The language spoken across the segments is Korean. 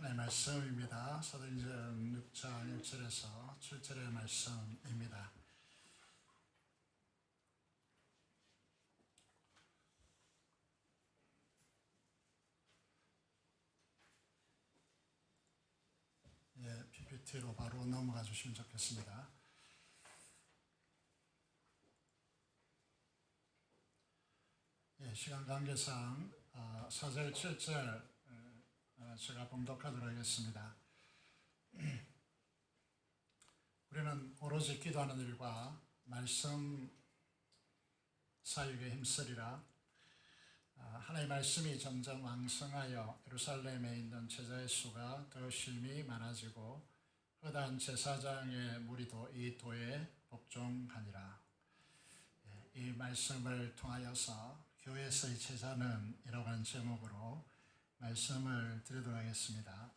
하나님의 말씀입니다. 사도행전 6장 1절에서 7절의 말씀입니다. PPT로 바로 넘어가 주시면 좋겠습니다. 시간 관계상 4절, 7절 제가 봉독하도록 하겠습니다. 우리는 오로지 기도하는 일과 말씀 사역에 힘쓰리라. 하나님의 말씀이 점점 왕성하여 예루살렘에 있는 제자의 수가 더 심히 많아지고 허다한 제사장의 무리도 이 도에 복종하니라. 이 말씀을 통하여서 교회에서의 제자는 이라고 하는 제목으로 말씀을 드리도록 하겠습니다.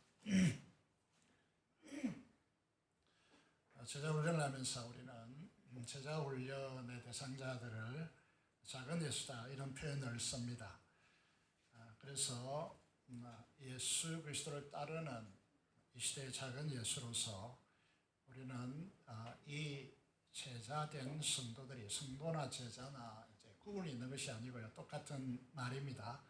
제자 훈련을 하면서 우리는 제자 훈련의 대상자들을 작은 예수다 이런 표현을 씁니다. 그래서 예수 그리스도를 따르는 이 시대의 작은 예수로서 우리는 이 제자된 성도들이 성도나 제자나 구분이 있는 것이 아니고요, 똑같은 말입니다.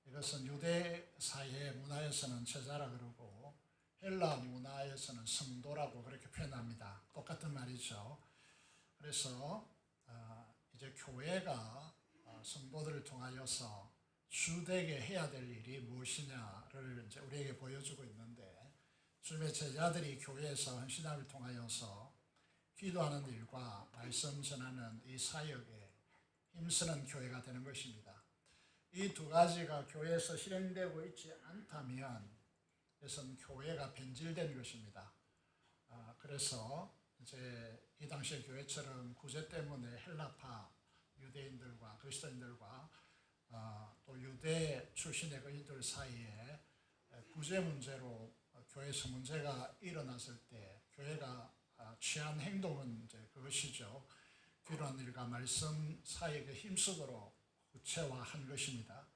이것은 유대 사회 문화에서는 제자라 그러고 헬라 문화에서는 성도라고 그렇게 표현합니다. 똑같은 말이죠. 그래서 이제 교회가 성도들을 통하여서 주되게 해야 될 일이 무엇이냐를 이제 우리에게 보여주고 있는데, 주님의 제자들이 교회에서 헌신함을 통하여서 기도하는 일과 말씀 전하는 이 사역에 힘쓰는 교회가 되는 것입니다. 이 두 가지가 교회에서 실행되고 있지 않다면 그것은 교회가 변질된 것입니다. 그래서 이제 이 당시의 교회처럼 구제 때문에 헬라파 유대인들과 그리스도인들과 또 유대 출신의 그이들 사이에 구제 문제로 교회에서 문제가 일어났을 때 교회가 취한 행동은 이제 그것이죠. 기도하는 일과 말씀 사역에 힘쓰도록 구체화한 것입니다.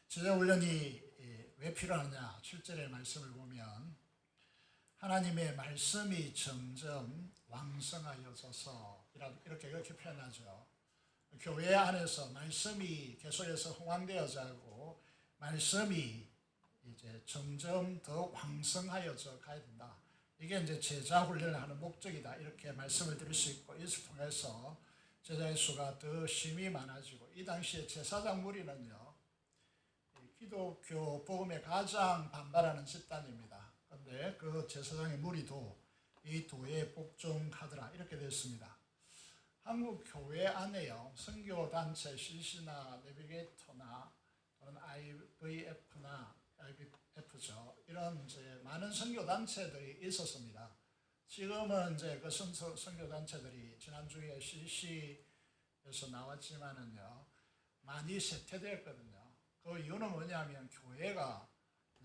제자 훈련이 왜 필요하냐? 7절의 말씀을 보면 하나님의 말씀이 점점 왕성하여져서 이렇게 표현하죠. 교회 안에서 말씀이 계속해서 홍황되어져 가고 말씀이 이제 점점 더 왕성하여져 가야 된다. 이게 이제 제자 훈련을 하는 목적이다. 이렇게 말씀을 드릴 수 있고, 이것을 통해서 제자의 수가 더 심히 많아지고, 이 당시에 제사장 무리는요, 기독교 복음에 가장 반발하는 집단입니다. 그런데 그 제사장의 무리도 이 도에 복종하더라. 이렇게 되었습니다. 한국 교회 안에요, 선교단체 CC나 내비게이터나 또는 IVF죠. 이런 이제 많은 선교단체들이 있었습니다. 지금은 이제 그 선교단체들이 지난주에 CC에서 나왔지만은요, 많이 쇠퇴되었거든요. 그 이유는 뭐냐면 교회가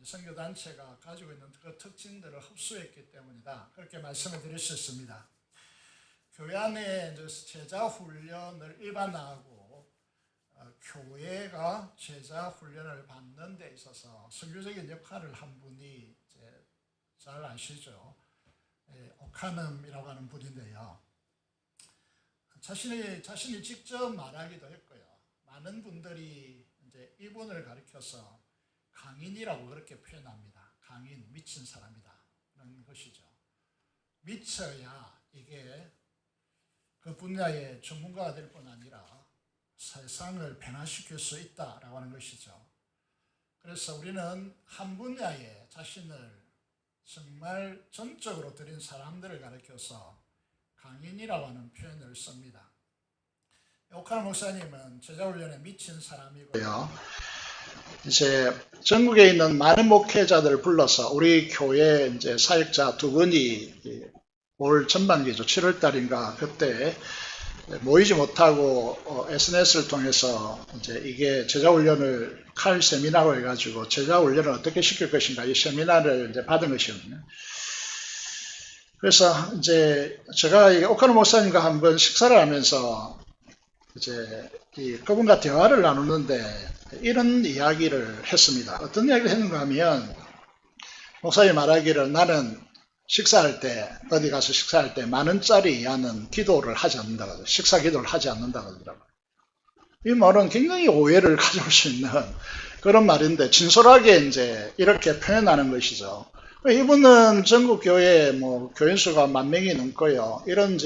선교단체가 가지고 있는 그 특징들을 흡수했기 때문이다. 그렇게 말씀을 드릴 수 있습니다. 교회 안에 제자 훈련을 일반화하고 교회가 제자 훈련을 받는 데 있어서 선교적인 역할을 한 분이 이제 잘 아시죠? 오카눔이라고 하는 분인데요. 자신이 직접 말하기도 했고요. 많은 분들이 이제 이분을 가리켜서 강인이라고 그렇게 표현합니다. 강인, 미친 사람이다. 그런 것이죠. 미쳐야 이게 그 분야의 전문가가 될 뿐 아니라 세상을 변화시킬 수 있다라고 하는 것이죠. 그래서 우리는 한 분야에 자신을 정말 전적으로 드린 사람들을 가리켜서 강인이라고 하는 표현을 씁니다. 오카노 목사님은 제자훈련에 미친 사람이고요. 이제 전국에 있는 많은 목회자들을 불러서 우리 교회 이제 사역자 두 분이 올 전반기죠. 7월 달인가 그때 모이지 못하고 SNS를 통해서 이제 이게 제자훈련을 칼 세미나로 해가지고 제자훈련을 어떻게 시킬 것인가 이 세미나를 이제 받은 것이거든요. 그래서 이제 제가 오카노 목사님과 한번 식사를 하면서 이제 그분과 대화를 나누는데 이런 이야기를 했습니다. 어떤 이야기를 했는가 하면 목사님 말하기를 나는 식사할 때, 어디 가서 식사할 때 10,000원짜리 이하는 기도를 하지 않는다고, 식사 기도를 하지 않는다고 하더라고요. 이 말은 굉장히 오해를 가져올 수 있는 그런 말인데, 진솔하게 이제 이렇게 표현하는 것이죠. 이분은 전국 교회에 교인 수가 10,000명이 넘고요. 이런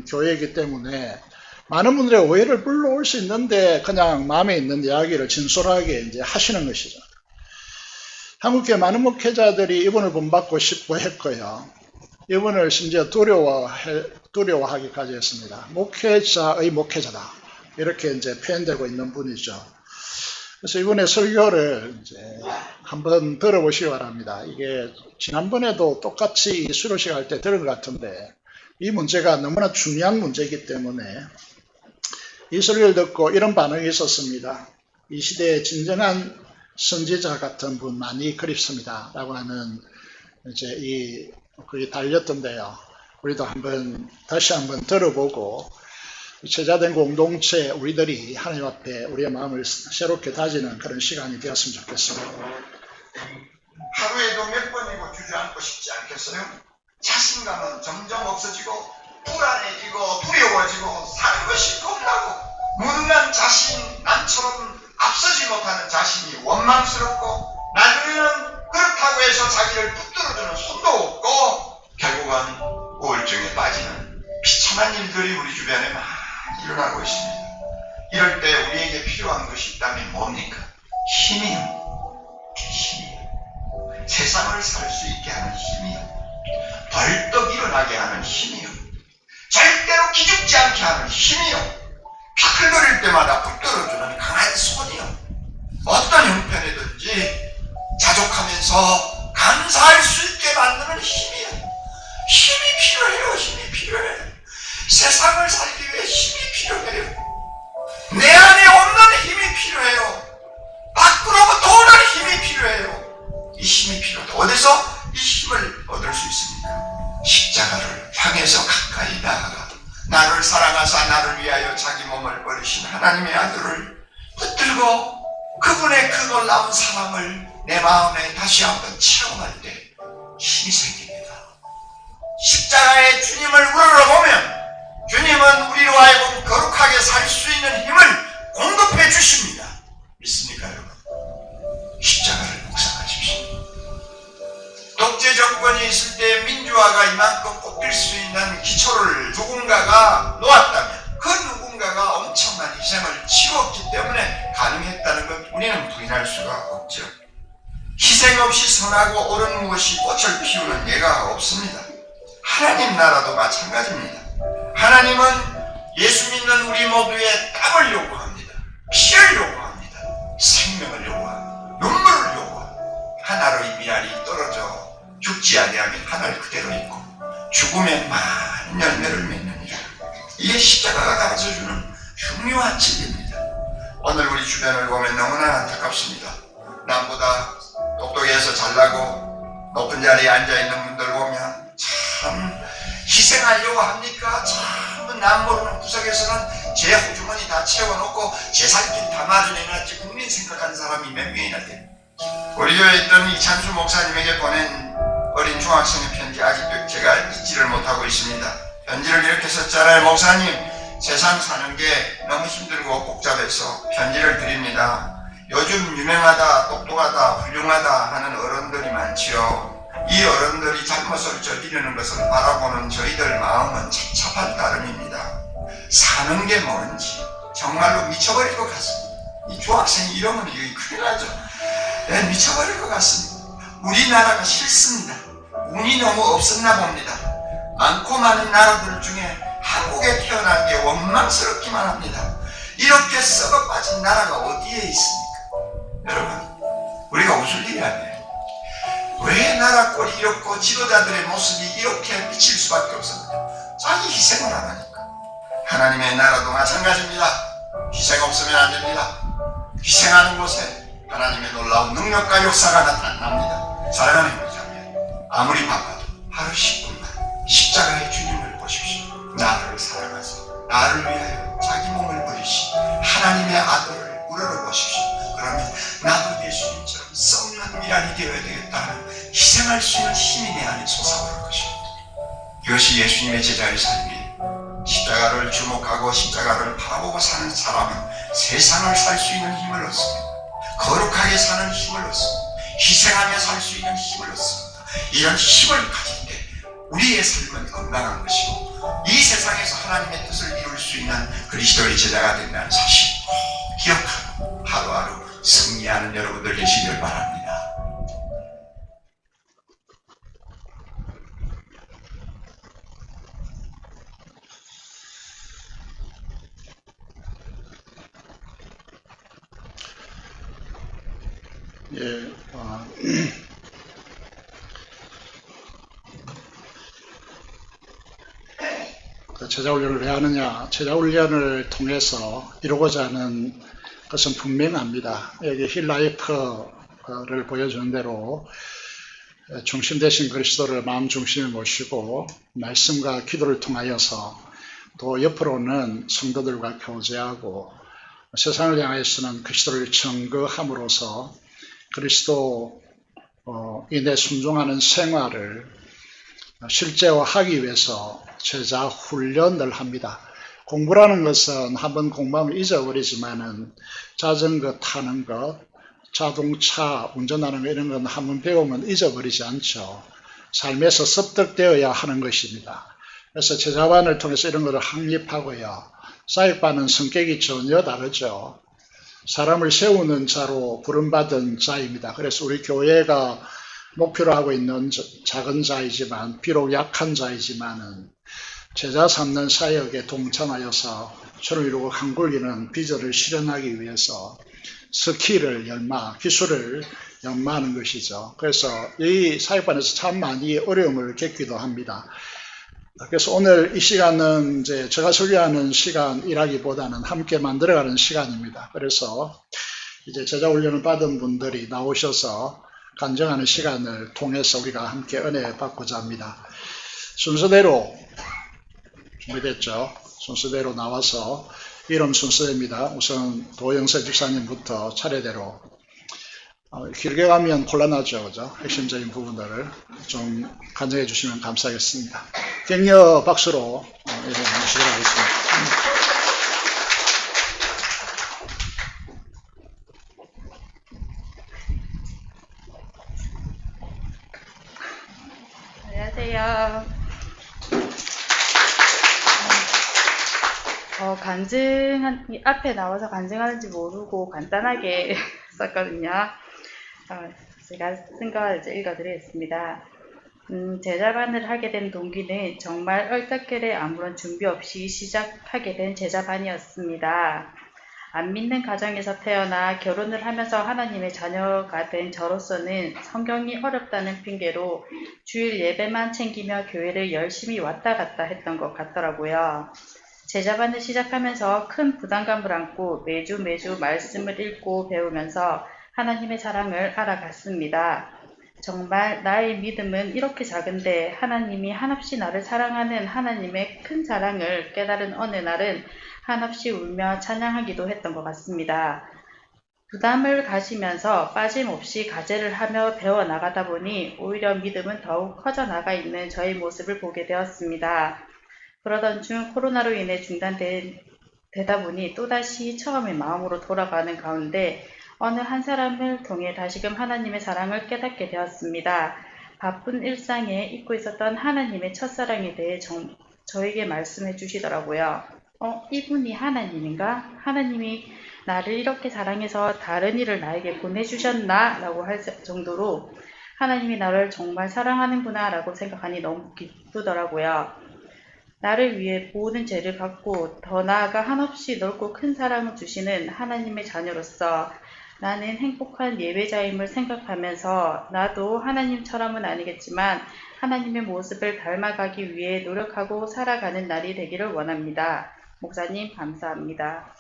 교회이기 때문에 많은 분들의 오해를 불러올 수 있는데, 그냥 마음에 있는 이야기를 진솔하게 이제 하시는 것이죠. 한국교회 많은 목회자들이 이분을 본받고 싶어 했고요. 이분을 심지어 두려워하기까지 했습니다. 목회자의 목회자다. 이렇게 이제 표현되고 있는 분이죠. 그래서 이분의 설교를 이제 한번 들어보시기 바랍니다. 이게 지난번에도 똑같이 이 수료식 할 때 들은 것 같은데, 이 문제가 너무나 중요한 문제이기 때문에 이 설교를 듣고 이런 반응이 있었습니다. 이 시대의 진정한 선지자 같은 분 많이 그립습니다. 라고 하는 이제 그게 달렸던데요. 우리도 다시 한번 들어보고, 제자된 공동체 우리들이 하나님 앞에 우리의 마음을 새롭게 다지는 그런 시간이 되었으면 좋겠습니다. 하루에도 몇 번이고 주저앉고 싶지 않겠어요? 자신감은 점점 없어지고 불안해지고 두려워지고 사는 것이 겁나고 무능한 자신, 남처럼 앞서지 못하는 자신이 원망스럽고 나중에는 그렇다고 해서 자기를 붙들어주는 손도 없고 결국은 우울증에 빠지는 비참한 일들이 우리 주변에 많이 일어나고 있습니다. 이럴 때 우리에게 필요한 것이 있다면 뭡니까? 힘이요. 힘이요. 세상을 살 수 있게 하는 힘이요. 벌떡 일어나게 하는 힘이요. 절대로 기죽지 않게 하는 힘이요. 피클거릴 때마다 붙들어주는 강한 손이요. 어떤 형편이든지 자족하면서 감사할 수 있게 만드는 힘이요. 힘이 필요해요. 힘이 필요해요. 세상을 살기 위해 힘이 필요해요. 내 안에 없는 힘이 필요해요. 밖으로부터 오는 힘이 필요해요. 이 힘이 필요하다. 어디서 이 힘을 얻을 수 있습니까? 십자가를 향해서 가까이 나아가 나를 사랑하사 나를 위하여 자기 몸을 버리신 하나님의 아들을 붙들고 그분의 그 놀라운 사랑을 내 마음에 다시 한번 체험할 때 힘이 생깁니다. 십자가의 주님을 우러러보면 주님은 우리로 하여금 거룩하게 살 수 있는 힘을 공급해 주십니다. 믿습니까 여러분? 십자가를 묵상하십시오. 독재 정권이 있을 때 민주화가 이만큼 꼽힐 수 있는 기초를 누군가가 놓았다면 그 누군가가 엄청난 희생을 치렀기 때문에 가능했다는 것 우리는 부인할 수가 없죠. 희생 없이 선하고 옳은 무엇이 꽃을 피우는 예가 없습니다. 하나님 나라도 마찬가지입니다. 하나님은 예수 믿는 우리 모두의 땀을 요구합니다. 피를 요구합니다. 생명을 요구합니다. 눈물을 요구합니다. 하나의 미랄이 떨어져 죽지 아니하면 하늘 그대로 있고 죽으면 많은 열매를 맺느니라. 이게 십자가가 가르쳐주는 흉흉한 진리입니다. 오늘 우리 주변을 보면 너무나 안타깝습니다. 남보다 똑똑해서 잘나고 높은 자리에 앉아있는 분들 보면 참 희생하려고 합니까? 참 남 모르는 구석에서는 제 호주머니 다 채워놓고 제 살길 다 마련해놨지 국민 생각하는 사람이 몇 명이나 돼. 우리 교회에 있던 이찬수 목사님에게 보낸 어린 중학생의 편지 아직도 제가 잊지를 못하고 있습니다. 편지를 이렇게 썼잖아요. 목사님, 세상 사는 게 너무 힘들고 복잡해서 편지를 드립니다. 요즘 유명하다, 똑똑하다, 훌륭하다 하는 어른들이 많지요. 이 어른들이 잘못을 저지르는 것을 바라보는 저희들 마음은 찹찹한 따름입니다. 사는 게 뭔지 정말로 미쳐버릴 것 같습니다. 이 중학생 이러면 이거 큰일 나죠. 네, 미쳐버릴 것 같습니다. 우리나라가 싫습니다. 운이 너무 없었나 봅니다. 많고 많은 나라들 중에 한국에 태어난 게 원망스럽기만 합니다. 이렇게 썩어 빠진 나라가 어디에 있습니까? 여러분, 우리가 웃을 일이 아니에요. 왜 나라 꼴이 이렇고 지도자들의 모습이 이렇게 미칠 수밖에 없습니까? 자기 희생을 안 하니까. 하나님의 나라도 마찬가지입니다. 희생 없으면 안 됩니다. 희생하는 곳에 하나님의 놀라운 능력과 역사가 나타납니다. 사랑하는 형제자매, 아무리 바빠도 하루 10분만 십자가의 주님을 보십시오. 나를 사랑하서 나를 위하여 자기 몸을 버리신 하나님의 아들을 우러러보십시오. 그러면 나도 예수님처럼 썩는 미랄이 되어야 되겠다는 희생할 수 있는 힘이 내 안에 솟아오를 것입니다. 이것이 예수님의 제자의 삶이 십자가를 주목하고 십자가를 바라보고 사는 사람은 세상을 살 수 있는 힘을 얻습니다. 거룩하게 사는 힘을 얻습니다. 희생하며 살 수 있는 힘을 얻습니다. 이런 힘을 가진 게 우리의 삶은 건강한 것이고 이 세상에서 하나님의 뜻을 이룰 수 있는 그리스도의 제자가 된다는 사실 꼭 기억하고 하루하루 승리하는 여러분들 되시길 바랍니다. 예, 제자훈련을 왜 하느냐? 제자훈련을 통해서 이루고자 하는 것은 분명합니다. 여기 힐라이프를 보여주는 대로 중심 되신 그리스도를 마음 중심에 모시고 말씀과 기도를 통하여서 또 옆으로는 성도들과 교제하고 세상을 향해서는 그리스도를 증거함으로써 그리스도인에 순종하는 생활을 실제화하기 위해서 제자 훈련을 합니다. 공부라는 것은 한번 공부하면 잊어버리지만은 자전거 타는 것, 자동차 운전하는 것 이런 건 한번 배우면 잊어버리지 않죠. 삶에서 습득되어야 하는 것입니다. 그래서 제자반을 통해서 이런 것을 확립하고요. 사역반은 성격이 전혀 다르죠. 사람을 세우는 자로 부름받은 자입니다. 그래서 우리 교회가 목표로 하고 있는 작은 자이지만 비록 약한 자이지만은 제자 삼는 사역에 동참하여서 서로 이루고 한굴리는 비전을 실현하기 위해서 스킬을 기술을 연마하는 것이죠. 그래서 이 사역반에서 참 많이 어려움을 겪기도 합니다. 그래서 오늘 이 시간은 이제 제가 설교하는 시간이라기보다는 함께 만들어가는 시간입니다. 그래서 이제 제자 훈련을 받은 분들이 나오셔서 간증하는 시간을 통해서 우리가 함께 은혜 받고자 합니다. 순서대로 준비됐죠? 순서대로 나와서 이름 순서입니다. 우선 도영세 집사님부터 차례대로 길게 가면 곤란하죠, 그죠? 핵심적인 부분들을 좀 간증해 주시면 감사하겠습니다. 격려 박수로 모시도록 하겠습니다. 안녕하세요. 앞에 나와서 간증하는지 모르고 간단하게 썼거든요. 제가 쓴 거 이제 읽어드리겠습니다. 제자반을 하게 된 동기는 정말 얼떨결에 아무런 준비 없이 시작하게 된 제자반이었습니다. 안 믿는 가정에서 태어나 결혼을 하면서 하나님의 자녀가 된 저로서는 성경이 어렵다는 핑계로 주일 예배만 챙기며 교회를 열심히 왔다 갔다 했던 것 같더라고요. 제자반을 시작하면서 큰 부담감을 안고 매주 말씀을 읽고 배우면서 하나님의 사랑을 알아갔습니다. 정말 나의 믿음은 이렇게 작은데 하나님이 한없이 나를 사랑하는 하나님의 큰 사랑을 깨달은 어느 날은 한없이 울며 찬양하기도 했던 것 같습니다. 부담을 가지면서 빠짐없이 과제를 하며 배워나가다 보니 오히려 믿음은 더욱 커져나가 있는 저의 모습을 보게 되었습니다. 그러던 중 코로나로 인해 중단되다 보니 또다시 처음의 마음으로 돌아가는 가운데 어느 한 사람을 통해 다시금 하나님의 사랑을 깨닫게 되었습니다. 바쁜 일상에 잊고 있었던 하나님의 첫사랑에 대해 저에게 말씀해 주시더라고요. 이분이 하나님인가? 하나님이 나를 이렇게 사랑해서 다른 일을 나에게 보내주셨나? 라고 할 정도로 하나님이 나를 정말 사랑하는구나 라고 생각하니 너무 기쁘더라고요. 나를 위해 모든 죄를 갖고 더 나아가 한없이 넓고 큰 사랑을 주시는 하나님의 자녀로서 나는 행복한 예배자임을 생각하면서 나도 하나님처럼은 아니겠지만 하나님의 모습을 닮아가기 위해 노력하고 살아가는 날이 되기를 원합니다. 목사님 감사합니다.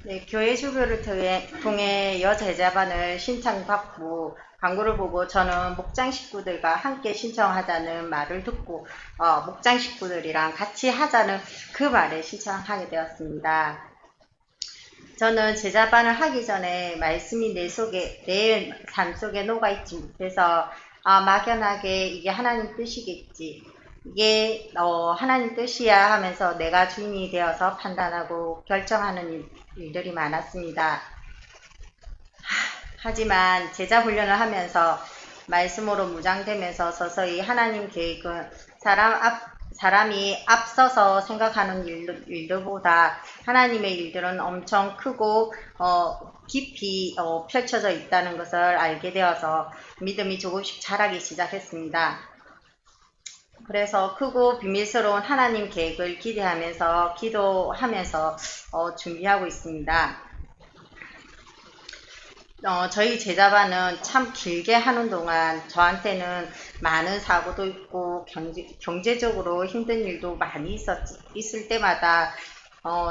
네, 교회 주교를 통해 여제자반을 신청받고 광고를 보고 저는 목장 식구들과 함께 신청하자는 말을 듣고 목장 식구들이랑 같이 하자는 그 말에 신청하게 되었습니다. 저는 제자반을 하기 전에 말씀이 내 삶 속에 녹아있지 못해서 막연하게 이게 하나님 뜻이겠지, 이게 하나님 뜻이야 하면서 내가 주인이 되어서 판단하고 결정하는 일들이 많았습니다. 하지만 제자 훈련을 하면서 말씀으로 무장되면서 서서히 하나님 계획은 사람이 앞서서 생각하는 일들보다 하나님의 일들은 엄청 크고 깊이 펼쳐져 있다는 것을 알게 되어서 믿음이 조금씩 자라기 시작했습니다. 그래서 크고 비밀스러운 하나님 계획을 기대하면서 기도하면서 준비하고 있습니다. 저희 제자반은 참 길게 하는 동안 저한테는 많은 사고도 있고 경제적으로 힘든 일도 많이 있을 때마다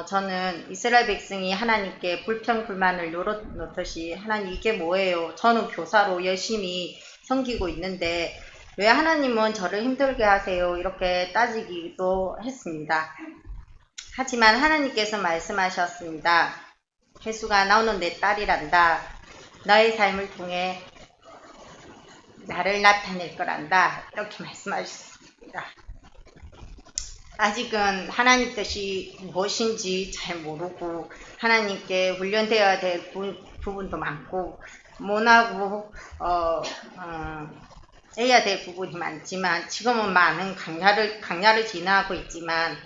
저는 이스라엘 백성이 하나님께 불평불만을 놓듯이 하나님 이게 뭐예요? 저는 교사로 열심히 섬기고 있는데 왜 하나님은 저를 힘들게 하세요? 이렇게 따지기도 했습니다. 하지만 하나님께서 말씀하셨습니다. 혜수가 너는 내 딸이란다. 너의 삶을 통해 나를 나타낼 거란다. 이렇게 말씀하셨습니다. 아직은 하나님 뜻이 무엇인지 잘 모르고 하나님께 훈련되어야 될 부분도 많고 못하고 해야 될 부분이 많지만 지금은 많은 강야를 지나고 있지만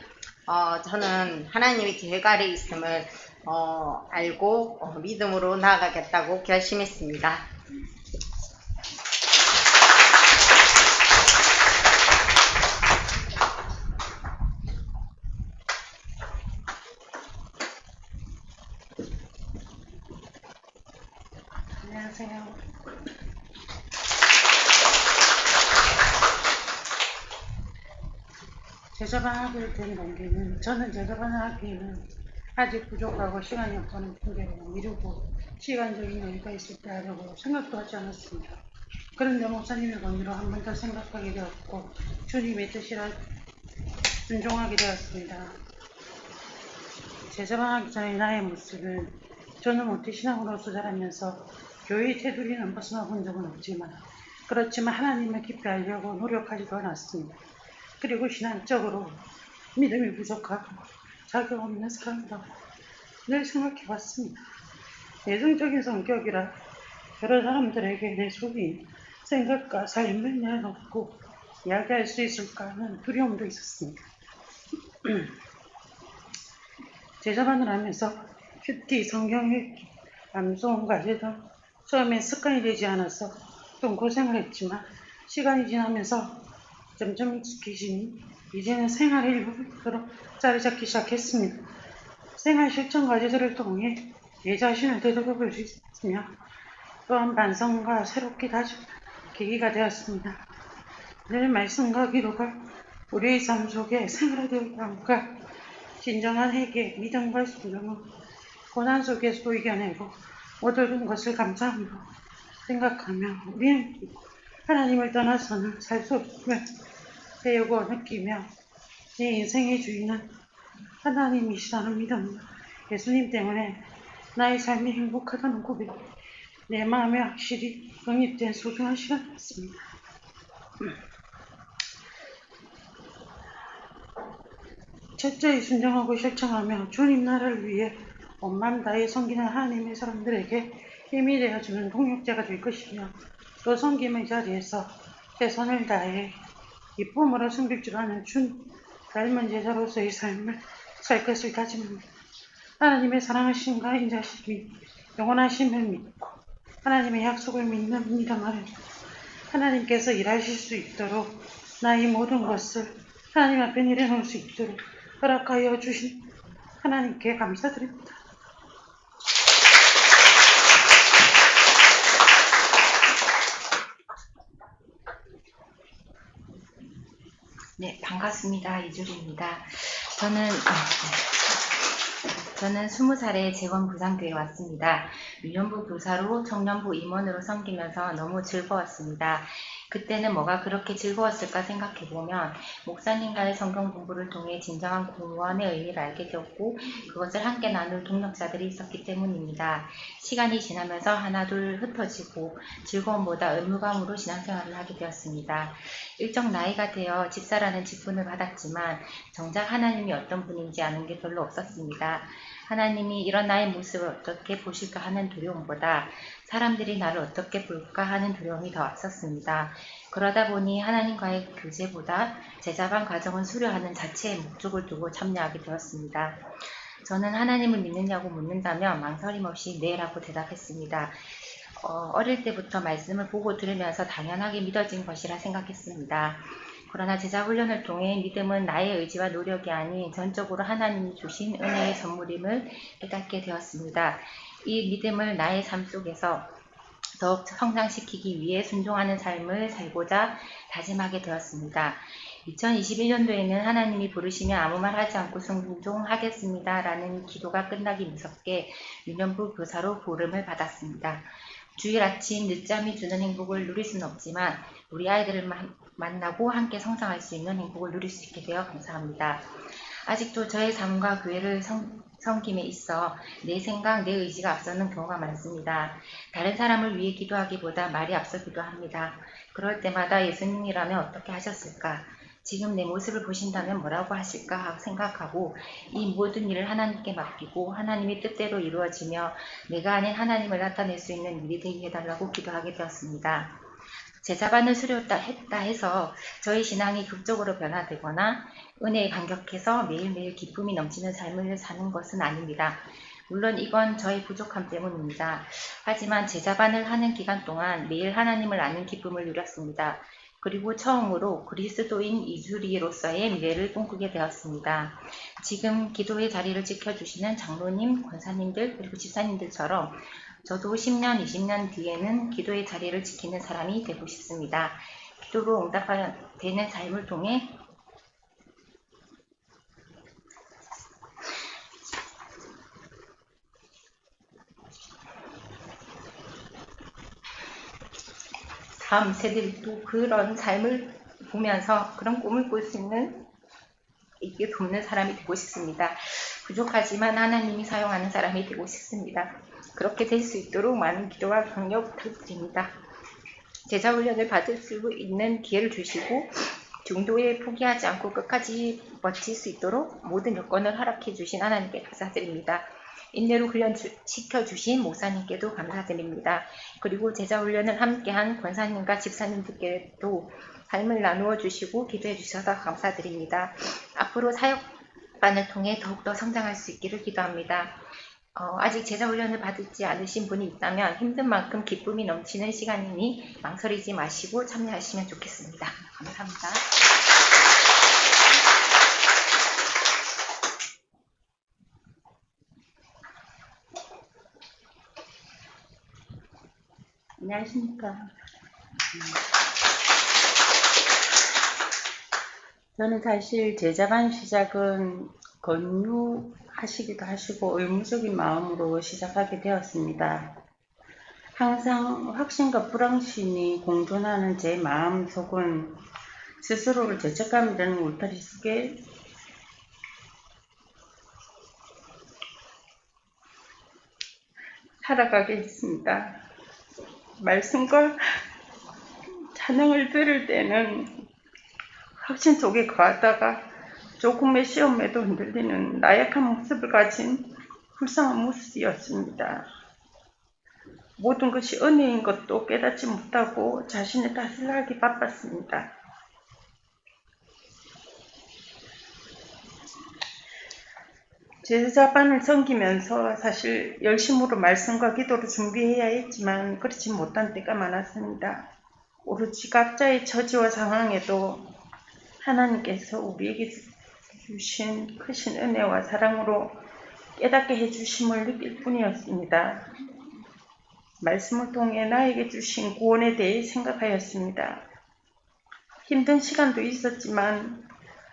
저는 하나님의 계획 아래 있음을 알고 믿음으로 나아가겠다고 결심했습니다. 안녕하세요. 제자반 하게 된 동기는 저는 제자반을 하기에는 아직 부족하고 시간이 없다는 핑계로 미루고 시간적인 여유가 있을 때 하려고 생각도 하지 않았습니다. 그런데 목사님의 권유로 한 번 더 생각하게 되었고 주님의 뜻이라 순종하게 되었습니다. 제자반 하기 전에 나의 모습은 저는 모태신앙으로서 자라면서 교회의 테두리는 벗어나 본 적은 없지만 그렇지만 하나님을 깊이 알려고 노력하지도 않았습니다. 그리고 신앙적으로 믿음이 부족하고 자격 없는 사람이라고 늘 생각해왔습니다. 내성적인 성격이라 여러 사람들에게 내 속인 생각과 삶을 내놓고 이야기할 수 있을까 하는 두려움도 있었습니다. 제자반을 하면서 큐티, 성경읽기, 암송, 과제 등 처음엔 습관이 되지 않아서 좀 고생을 했지만 시간이 지나면서 점점 익숙해지니 이제는 생활의 일부로 자리 잡기 시작했습니다. 생활 실천 과제들을 통해 내 자신을 되돌아볼 수 있으며 또한 반성과 새롭게 다짐 계기가 되었습니다. 늘 말씀과 기도가 우리의 삶 속에 생활화되었다니까 진정한 회개, 믿음과 순종은 고난 속에서도 이겨내고 얻은 것을 감사함으로 생각하며 우리는 하나님을 떠나서는 살 수 없음을 배우고 느끼며 내 인생의 주인은 하나님이시라는 믿음, 예수님 때문에 나의 삶이 행복하다는 고백, 내 마음에 확실히 영입된 소중한 시간이었습니다. 철저히 순종하고 실천하며 주님 나라를 위해 온 마음 다해 섬기는 하나님의 사람들에게 힘이 되어주는 동력자가 될 것이며 또 섬김의 자리에서 최선을 다해 기쁨으로 섬길 줄 아는 주님 닮은 제자로서의 삶을 살 것을 다짐합니다. 하나님의 사랑하심과 인자심이 영원하심을 믿고 하나님의 약속을 믿는 믿음 아래 하나님께서 일하실 수 있도록 나의 모든 것을 하나님 앞에 내려놓을 수 있도록 허락하여 주신 하나님께 감사드립니다. 네, 반갑습니다. 이주리입니다. 저는 저는 20살에 재건부산교회에 왔습니다. 유년부 교사로 청년부 임원으로 섬기면서 너무 즐거웠습니다. 그때는 뭐가 그렇게 즐거웠을까 생각해보면 목사님과의 성경 공부를 통해 진정한 공헌의 의미를 알게 되었고 그것을 함께 나눌 동력자들이 있었기 때문입니다. 시간이 지나면서 하나둘 흩어지고 즐거움보다 의무감으로 신앙생활을 하게 되었습니다. 일정 나이가 되어 집사라는 직분을 받았지만 정작 하나님이 어떤 분인지 아는 게 별로 없었습니다. 하나님이 이런 나의 모습을 어떻게 보실까 하는 두려움보다 사람들이 나를 어떻게 볼까 하는 두려움이 더 앞섰습니다. 그러다 보니 하나님과의 교제보다 제자반 과정을 수료하는 자체의 목적을 두고 참여하게 되었습니다. 저는 하나님을 믿느냐고 묻는다면 망설임 없이 네라고 대답했습니다. 어릴 때부터 말씀을 보고 들으면서 당연하게 믿어진 것이라 생각했습니다. 그러나 제자 훈련을 통해 믿음은 나의 의지와 노력이 아닌 전적으로 하나님이 주신 은혜의 선물임을 깨닫게 되었습니다. 이 믿음을 나의 삶 속에서 더욱 성장시키기 위해 순종하는 삶을 살고자 다짐하게 되었습니다. 2021년도에는 하나님이 부르시면 아무 말 하지 않고 순종하겠습니다. 라는 기도가 끝나기 무섭게 유년부 교사로 부름을 받았습니다. 주일 아침 늦잠이 주는 행복을 누릴 수는 없지만 우리 아이들을 만나고 함께 성장할 수 있는 행복을 누릴 수 있게 되어 감사합니다. 아직도 저의 삶과 교회를 섬김에 있어 내 생각, 내 의지가 앞서는 경우가 많습니다. 다른 사람을 위해 기도하기보다 말이 앞서기도 합니다. 그럴 때마다 예수님이라면 어떻게 하셨을까? 지금 내 모습을 보신다면 뭐라고 하실까 생각하고 이 모든 일을 하나님께 맡기고 하나님의 뜻대로 이루어지며 내가 아닌 하나님을 나타낼 수 있는 일이 되게 해달라고 기도하게 되었습니다. 제자반을 수료했다 해서 저희 신앙이 극적으로 변화되거나 은혜에 감격해서 매일매일 기쁨이 넘치는 삶을 사는 것은 아닙니다. 물론 이건 저의 부족함 때문입니다. 하지만 제자반을 하는 기간 동안 매일 하나님을 아는 기쁨을 누렸습니다. 그리고 처음으로 그리스도인 이주리로서의 미래를 꿈꾸게 되었습니다. 지금 기도의 자리를 지켜주시는 장로님, 권사님들, 그리고 집사님들처럼 저도 10년, 20년 뒤에는 기도의 자리를 지키는 사람이 되고 싶습니다. 기도로 응답되는 삶을 통해 다음 세대들도 그런 삶을 보면서 그런 꿈을 꿀 수 있는 이게 돕는 사람이 되고 싶습니다. 부족하지만 하나님이 사용하는 사람이 되고 싶습니다. 그렇게 될 수 있도록 많은 기도와 강력 부탁드립니다. 제자 훈련을 받을 수 있는 기회를 주시고 중도에 포기하지 않고 끝까지 버틸 수 있도록 모든 여건을 허락해 주신 하나님께 감사드립니다. 인내로 훈련시켜 주신 목사님께도 감사드립니다. 그리고 제자 훈련을 함께한 권사님과 집사님들께도 삶을 나누어 주시고 기도해 주셔서 감사드립니다. 앞으로 사역반을 통해 더욱더 성장할 수 있기를 기도합니다. 아직 제자 훈련을 받지 않으신 분이 있다면 힘든 만큼 기쁨이 넘치는 시간이니 망설이지 마시고 참여하시면 좋겠습니다. 감사합니다. 안녕하십니까. 저는 사실 제자반 시작은 권유하시기도 하시고 의무적인 마음으로 시작하게 되었습니다. 항상 확신과 불확신이 공존하는 제 마음속은 스스로를 죄책감이라는 울타리 속에 살아가게 했습니다. 말씀과 찬양을 들을 때는 확신 속에 거하다가 조금의 시험에도 흔들리는 나약한 모습을 가진 불쌍한 모습이었습니다. 모든 것이 은혜인 것도 깨닫지 못하고 자신의 탓을 하기 바빴습니다. 제자반을 섬기면서 사실 열심으로 말씀과 기도를 준비해야 했지만 그렇지 못한 때가 많았습니다. 오로지 각자의 처지와 상황에도 하나님께서 우리에게 주신 크신 은혜와 사랑으로 깨닫게 해주심을 느낄 뿐이었습니다. 말씀을 통해 나에게 주신 구원에 대해 생각하였습니다. 힘든 시간도 있었지만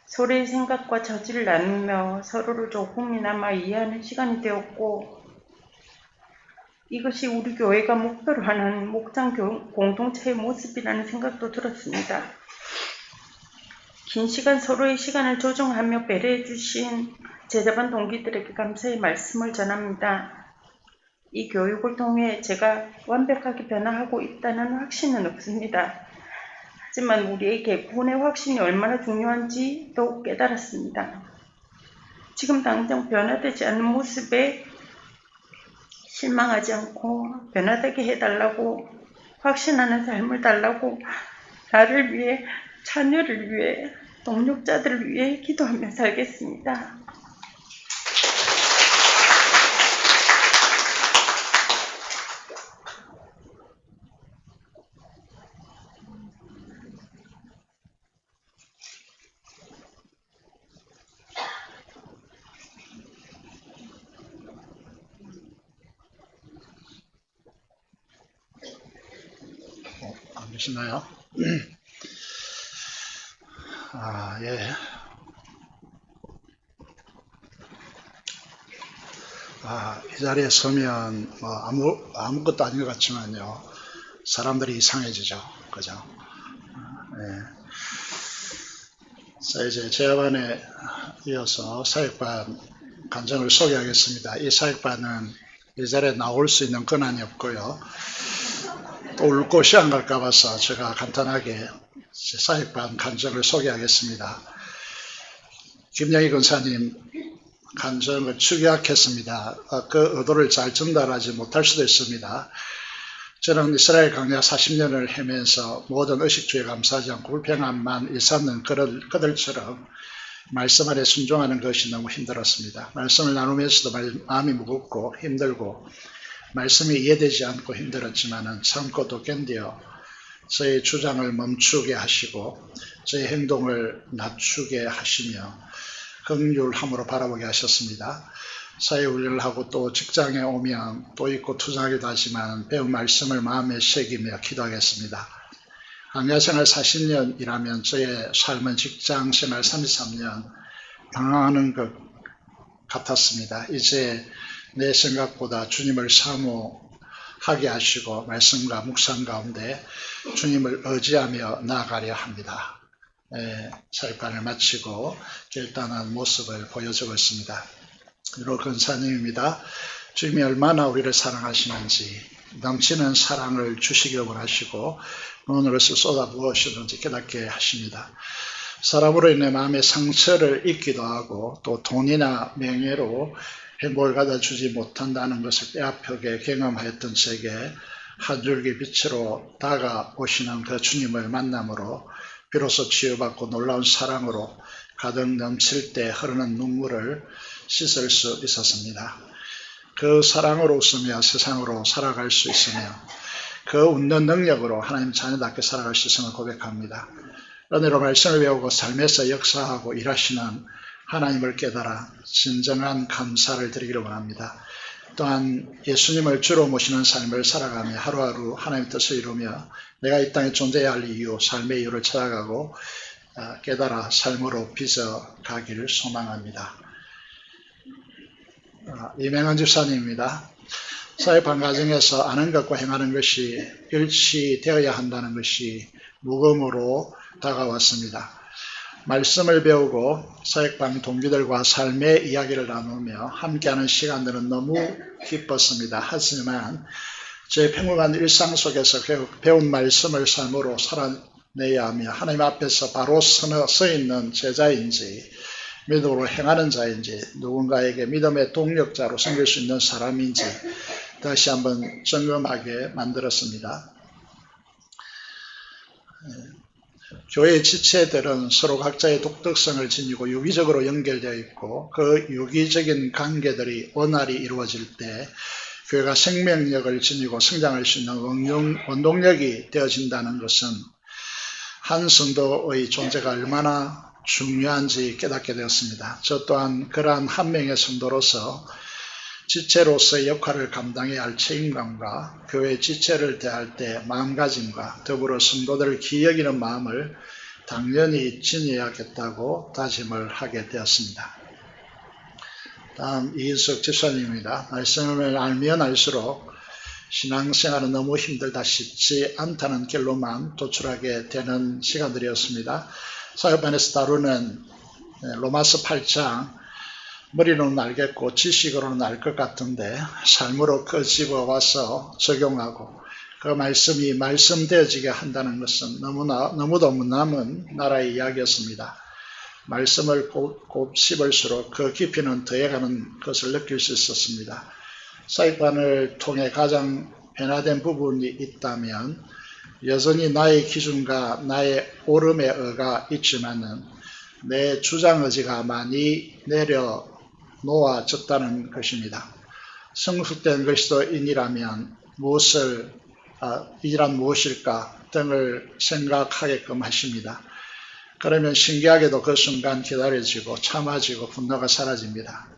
서로의 생각과 저지를 나누며 서로를 조금이나마 이해하는 시간이 되었고, 이것이 우리 교회가 목표로 하는 목장 공동체의 모습이라는 생각도 들었습니다. 긴 시간 서로의 시간을 조정하며 배려해 주신 제자반 동기들에게 감사의 말씀을 전합니다. 이 교육을 통해 제가 완벽하게 변화하고 있다는 확신은 없습니다. 하지만 우리에게 구원의 확신이 얼마나 중요한지 더욱 깨달았습니다. 지금 당장 변화되지 않는 모습에 실망하지 않고 변화되게 해달라고, 확신하는 삶을 달라고 나를 위해, 자녀를 위해, 동력자들을 위해 기도하며 살겠습니다. 안 계시나요? 예. 이 자리에 서면 아무것도 아닌 것 같지만요, 사람들이 이상해지죠. 그죠? 예. 자, 이제 제야반에 이어서 사역반 간증을 소개하겠습니다. 이 사역반은 이 자리에 나올 수 있는 권한이 없고요, 또 울 곳이 안 갈까 봐서 제가 간단하게 사역반 간증을 소개하겠습니다. 김영희 권사님 간증을 축약했습니다. 그 의도를 잘 전달하지 못할 수도 있습니다. 저는 이스라엘 강야 40년을 헤매면서 모든 의식주에 감사하지 않고 불평함만 일삼는 그들처럼 말씀 안에 순종하는 것이 너무 힘들었습니다. 말씀을 나누면서도 마음이 무겁고 힘들고 말씀이 이해되지 않고 힘들었지만 참고도 견뎌 저의 주장을 멈추게 하시고 저의 행동을 낮추게 하시며 긍휼함으로 바라보게 하셨습니다. 사회훈련을 하고 또 직장에 오면 또 있고 투자하기도 하지만 배운 말씀을 마음에 새기며 기도하겠습니다. 강야생활 40년이라면 저의 삶은 직장생활 33년 방황하는 것 같았습니다. 이제 내 생각보다 주님을 사모하게 하시고 말씀과 묵상 가운데 주님을 의지하며 나아가려 합니다. 사역반을 마치고 결단한 모습을 보여주고 있습니다. 유로 권사님입니다. 주님이 얼마나 우리를 사랑하시는지, 넘치는 사랑을 주시기를 원하시고 모든 것을 쏟아부으시는지 깨닫게 하십니다. 사람으로 인해 마음의 상처를 입기도 하고 또 돈이나 명예로 행복을 가져주지 못한다는 것을 뼈아프게 경험하였던 제게 한 줄기 빛으로 다가오시는 그 주님을 만남으로 비로소 치유받고 놀라운 사랑으로 가득 넘칠 때 흐르는 눈물을 씻을 수 있었습니다. 그 사랑으로 웃으며 세상으로 살아갈 수 있으며 그 웃는 능력으로 하나님 자녀답게 살아갈 수 있음을 고백합니다. 은혜로 말씀을 배우고 삶에서 역사하고 일하시는 하나님을 깨달아 진정한 감사를 드리기를 원합니다. 또한 예수님을 주로 모시는 삶을 살아가며 하루하루 하나님의 뜻을 이루며 내가 이 땅에 존재해야 할 이유, 삶의 이유를 찾아가고 깨달아 삶으로 빚어가기를 소망합니다. 이명환 집사님입니다. 사역반 과정에서 아는 것과 행하는 것이 일치되어야 한다는 것이 무거움으로 다가왔습니다. 말씀을 배우고 사역반 동기들과 삶의 이야기를 나누며 함께하는 시간들은 너무 기뻤습니다. 하지만 제 평범한 일상 속에서 배운 말씀을 삶으로 살아내야 하며 하나님 앞에서 바로 서 있는 제자인지 믿음으로 행하는 자인지 누군가에게 믿음의 동력자로 섬길 수 있는 사람인지 다시 한번 점검하게 만들었습니다. 교회의 지체들은 서로 각자의 독특성을 지니고 유기적으로 연결되어 있고 그 유기적인 관계들이 원활히 이루어질 때 교회가 생명력을 지니고 성장할 수 있는 원동력이 되어진다는 것은 한 성도의 존재가 얼마나 중요한지 깨닫게 되었습니다. 저 또한 그러한 한 명의 성도로서 지체로서의 역할을 감당해야 할 책임감과 교회 지체를 대할 때 마음가짐과 더불어 성도들을 기여기는 마음을 당연히 지녀야겠다고 다짐을 하게 되었습니다. 다음 이인석 집사님입니다. 말씀을 알면 알수록 신앙생활은 너무 힘들다 쉽지 않다는 결론만 도출하게 되는 시간들이었습니다. 사역반에서 다루는 로마서 8장 머리로는 알겠고 지식으로는 알 것 같은데 삶으로 끄집어와서 적용하고 그 말씀이 말씀되어지게 한다는 것은 너무도 남은 나라의 이야기였습니다. 말씀을 곱 씹을수록 그 깊이는 더해가는 것을 느낄 수 있었습니다. 사역반을 통해 가장 변화된 부분이 있다면 여전히 나의 기준과 나의 오름의 의가 있지만은 내 주장의지가 많이 내려놓아졌다는 것입니다. 성숙된 그리스도인이라면 이란 무엇일까 등을 생각하게끔 하십니다. 그러면 신기하게도 그 순간 기다려지고 참아지고 분노가 사라집니다.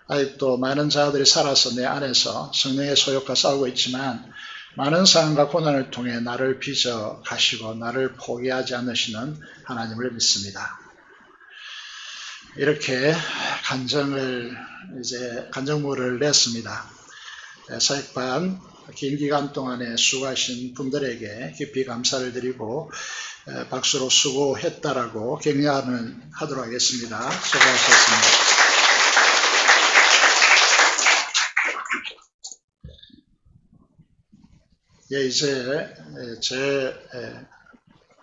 아직도 많은 자들이 살아서 내 안에서 성령의 소욕과 싸우고 있지만 많은 상황과 고난을 통해 나를 빚어 가시고 나를 포기하지 않으시는 하나님을 믿습니다. 이렇게 간증물을 냈습니다. 사역반 긴 기간 동안에 수고하신 분들에게 깊이 감사를 드리고 박수로 수고했다라고 격려를 하도록 하겠습니다. 수고하셨습니다. 이제 제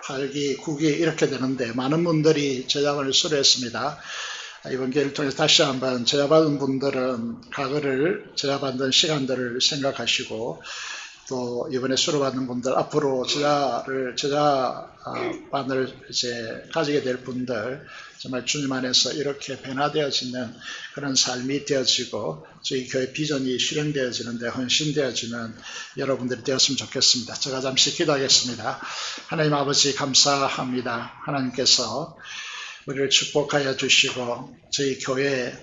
8기, 9기 이렇게 되는데 많은 분들이 제자반을 수료했습니다. 이번 기회를 통해서 다시 한번 제자받은 분들은 과거를 제자받은 시간들을 생각하시고 또 이번에 수료받는 분들 앞으로 제자반을 이제 가지게 될 분들 정말 주님 안에서 이렇게 변화되어지는 그런 삶이 되어지고 저희 교회 비전이 실행되어지는데 헌신되어지는 여러분들이 되었으면 좋겠습니다. 제가 잠시 기도하겠습니다. 하나님 아버지 감사합니다. 하나님께서 우리를 축복하여 주시고 저희 교회에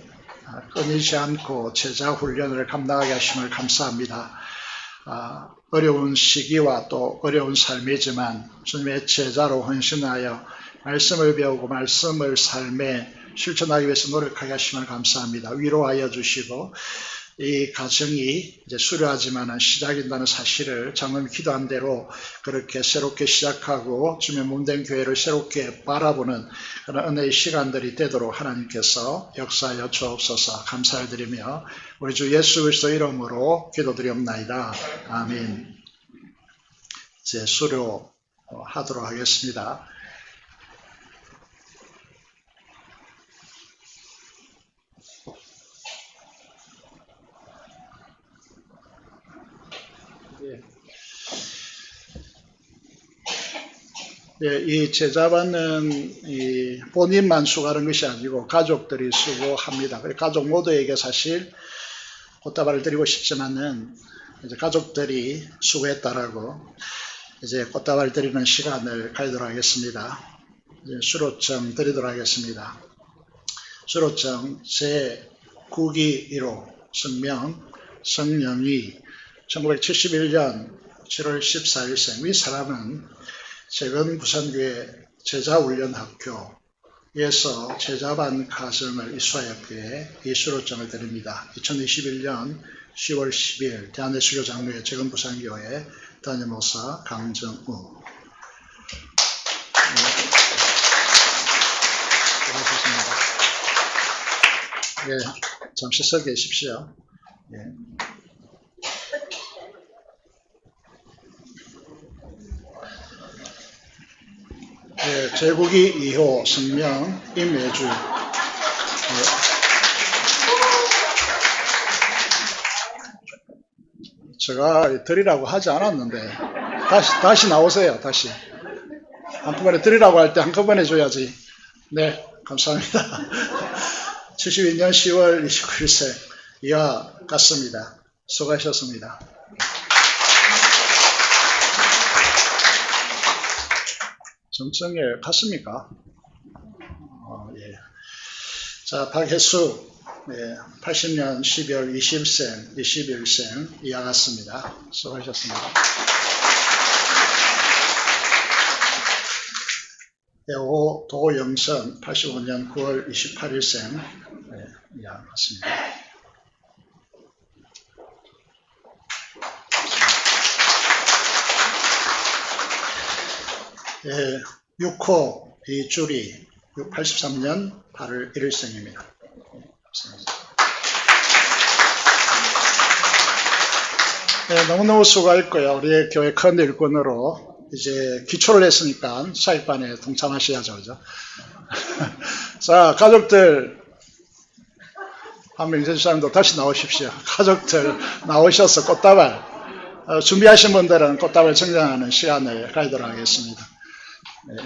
끊이지 않고 제자 훈련을 감당하게 하심을 감사합니다. 어려운 시기와 또 어려운 삶이지만 주님의 제자로 헌신하여 말씀을 배우고 말씀을 삶에 실천하기 위해서 노력하게 하심을 감사합니다. 위로하여 주시고 이 가정이 이제 수료하지만 시작인다는 사실을 장로님 기도한 대로 그렇게 새롭게 시작하고 주님의 몸된 교회를 새롭게 바라보는 그런 은혜의 시간들이 되도록 하나님께서 역사하여 주옵소서. 감사를 드리며 우리 주 예수 그리스도 이름으로 기도드리옵나이다. 아멘. 이제 수료하도록 하겠습니다. 이 제자반은 본인만 수고하는 것이 아니고 가족들이 수고합니다. 가족 모두에게 사실 꽃다발을 드리고 싶지만은 이제 가족들이 수고했다라고 이제 꽃다발 드리는 시간을 가지도록 하겠습니다. 이제 수료증 드리도록 하겠습니다. 수료증 제9기 1호 성명 성영희 1971년 7월 14일생 위 사람은 최근 부산교회 제자훈련학교에서 제자반 과정을 이수하였기에 이 수료증을 드립니다. 2021년 10월 10일 대한예수교장로회 최근 부산교회 담임목사 강정우. 수고하셨습니다. 잠시 서 계십시오. 제국이 2호 성명 임예주. 제가 드리라고 하지 않았는데 다시 나오세요. 다시 한꺼번에 드리라고 할 때 한꺼번에 줘야지. 네, 감사합니다. 72년 10월 29일생 이하 같습니다. 수고하셨습니다. 정청에 갔습니까? 예. 자, 박혜수 80년 12월 21생 이하 같습니다. 수고하셨습니다. 배우 도영선 85년 9월 28일생 이하 같습니다. 6호 이주리 83년 8월 1일생입니다. 너무너무 수고했고요. 우리 교회 큰 일꾼으로 이제 기초를 했으니까 사역반에 동참하셔야죠. 그죠? 자, 가족들, 한명세 주사님도 다시 나오십시오. 가족들 나오셔서 꽃다발, 준비하신 분들은 꽃다발 정장하는 시간을 가지도록 하겠습니다. 네.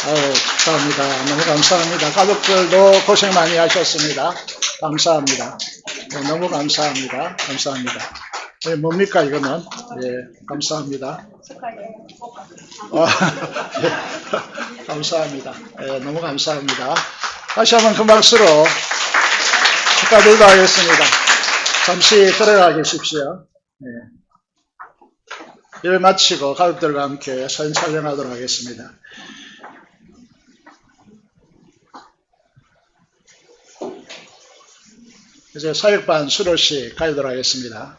감사합니다. 너무 감사합니다. 가족들도 고생 많이 하셨습니다. 감사합니다. 네, 너무 감사합니다. 감사합니다. 네, 뭡니까 이거는? 네, 감사합니다. 네, 감사합니다. 네, 너무 감사합니다. 다시 한번 큰 박수로 축하드리도록 하겠습니다. 잠시 들어가 계십시오. 네. 일 마치고 가족들과 함께 사진 촬영하도록 하겠습니다. 이제 사역반 수료식 가지도록 하겠습니다.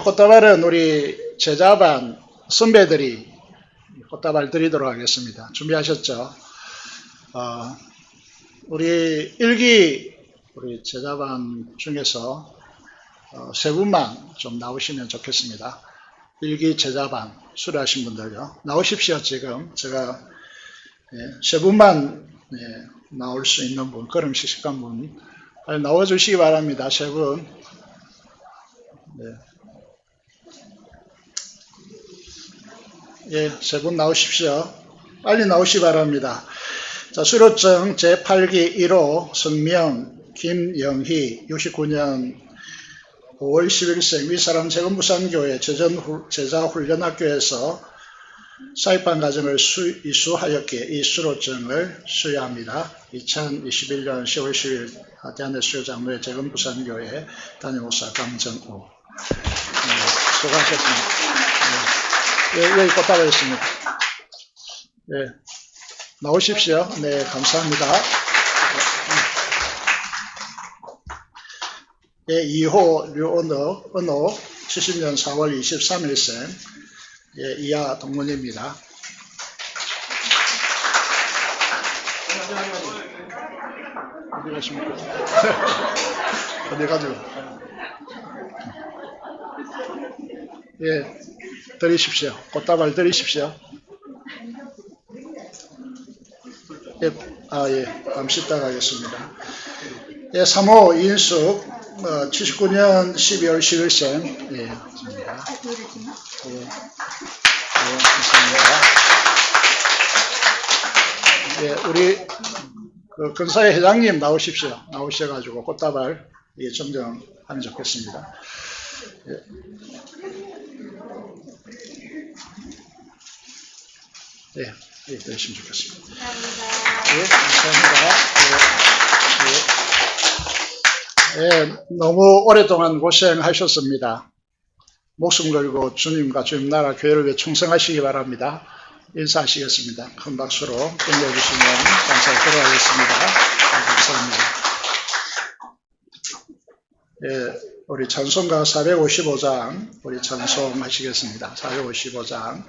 꽃다발은 우리 제자반 선배들이 꽃다발 드리도록 하겠습니다. 준비하셨죠? 우리 일기 우리 제자반 중에서 세 분만 좀 나오시면 좋겠습니다. 일기 제자반 수료하신 분들요. 나오십시오. 지금 제가 세 분만 나올 수 있는 분, 걸음 씩씩한 분 빨리 나와주시기 바랍니다. 세 분. 세 분 나오십시오. 빨리 나오시기 바랍니다. 자, 수료증 제8기 1호 성명 김영희 69년 5월 10일생 위사람 재건부산교회 제자훈련학교에서 사역반 과정을 이수하였기에 이 수료증을 수여합니다. 2021년 10월 10일 대한대 수요장로회 재건부산교회 담임목사 강정우. 수고하셨습니다. 여기 꽃다발 있습니다. 나오십시오. 네, 감사합니다. 2호 류은호 70년 4월 23일생 이하 동문입니다. 어디 가십니까? 어디 가죠? 드리십시오. 꽃다발 드리십시오. 잠시 있다가 하겠습니다. 3호 이인숙 79년 12월 10일생 감사합니다. 감사합니다. 우리 근사회 회장님 나오십시오. 나오셔가지고 꽃다발 정정하면 좋겠습니다. 되시면 좋겠습니다. 감사합니다. 너무 오랫동안 고생하셨습니다. 목숨 걸고 주님과 주님 나라 교회를 위해 충성하시기 바랍니다. 인사하시겠습니다. 큰 박수로 끝내주시면 감사히 들어가겠습니다. 감사합니다. 우리 찬송가 455장 우리 찬송하시겠습니다. 455장